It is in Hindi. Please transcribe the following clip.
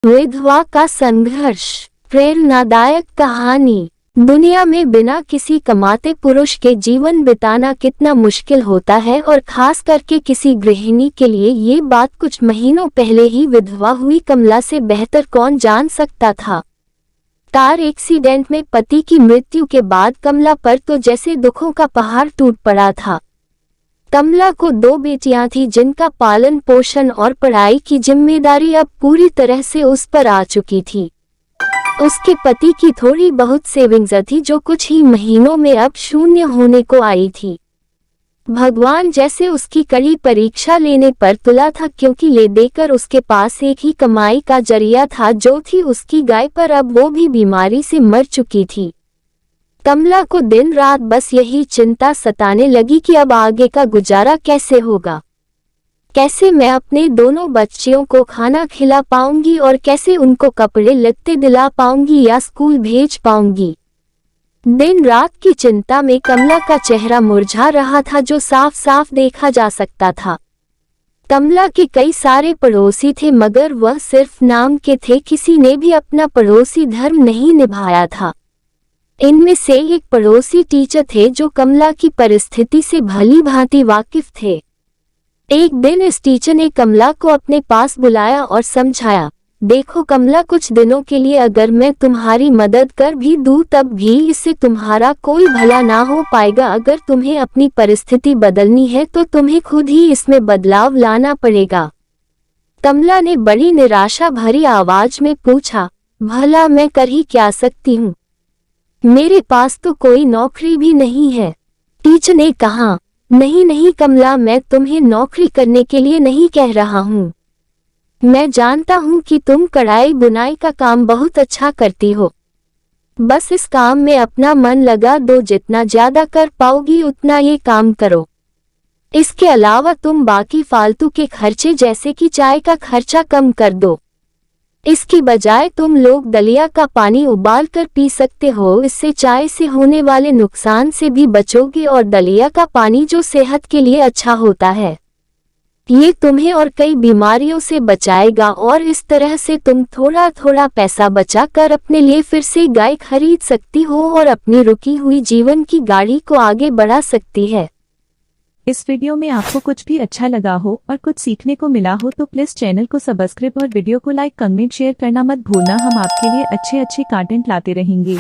विधवा का संघर्ष। प्रेरणादायक कहानी। दुनिया में बिना किसी कमाते पुरुष के जीवन बिताना कितना मुश्किल होता है और खास करके किसी गृहिणी के लिए ये बात कुछ महीनों पहले ही विधवा हुई कमला से बेहतर कौन जान सकता था। कार एक्सीडेंट में पति की मृत्यु के बाद कमला पर तो जैसे दुखों का पहाड़ टूट पड़ा था। कमला को 2 बेटियां थी जिनका पालन पोषण और पढ़ाई की जिम्मेदारी अब पूरी तरह से उस पर आ चुकी थी। उसके पति की थोड़ी बहुत सेविंग्स थी जो कुछ ही महीनों में अब शून्य होने को आई थी। भगवान जैसे उसकी कड़ी परीक्षा लेने पर तुला था, क्योंकि ले देकर उसके पास एक ही कमाई का जरिया था जो थी उसकी गाय, पर अब वो भी बीमारी से मर चुकी थी। कमला को दिन रात बस यही चिंता सताने लगी कि अब आगे का गुजारा कैसे होगा, कैसे मैं अपने दोनों बच्चियों को खाना खिला पाऊंगी और कैसे उनको कपड़े लत्ते दिला पाऊंगी या स्कूल भेज पाऊंगी। दिन रात की चिंता में कमला का चेहरा मुरझा रहा था जो साफ साफ देखा जा सकता था। कमला के कई सारे पड़ोसी थे मगर वह सिर्फ नाम के थे, किसी ने भी अपना पड़ोसी धर्म नहीं निभाया था। इनमें से एक पड़ोसी टीचर थे जो कमला की परिस्थिति से भली भांति वाकिफ थे। एक दिन इस टीचर ने कमला को अपने पास बुलाया और समझाया, देखो कमला, कुछ दिनों के लिए अगर मैं तुम्हारी मदद कर भी दूं तब भी इससे तुम्हारा कोई भला ना हो पाएगा। अगर तुम्हें अपनी परिस्थिति बदलनी है तो तुम्हें खुद ही इसमें बदलाव लाना पड़ेगा। कमला ने बड़ी निराशा भरी आवाज में पूछा, भला मैं कर ही क्या सकती हूँ, मेरे पास तो कोई नौकरी भी नहीं है। टीचर ने कहा, नहीं नहीं कमला, मैं तुम्हें नौकरी करने के लिए नहीं कह रहा हूँ। मैं जानता हूँ कि तुम कढ़ाई बुनाई का काम बहुत अच्छा करती हो, बस इस काम में अपना मन लगा दो, जितना ज्यादा कर पाओगी उतना ये काम करो। इसके अलावा तुम बाकी फालतू के खर्चे जैसे कि चाय का खर्चा कम कर दो। इसकी बजाय तुम लोग दलिया का पानी उबाल कर पी सकते हो, इससे चाय से होने वाले नुकसान से भी बचोगे और दलिया का पानी जो सेहत के लिए अच्छा होता है ये तुम्हें और कई बीमारियों से बचाएगा और इस तरह से तुम थोड़ा थोड़ा पैसा बचा कर अपने लिए फिर से गाय खरीद सकती हो और अपनी रुकी हुई जीवन की गाड़ी को आगे बढ़ा सकती है। इस वीडियो में आपको कुछ भी अच्छा लगा हो और कुछ सीखने को मिला हो तो प्लीज चैनल को सब्सक्राइब और वीडियो को लाइक कमेंट शेयर करना मत भूलना। हम आपके लिए अच्छे कंटेंट लाते रहेंगे।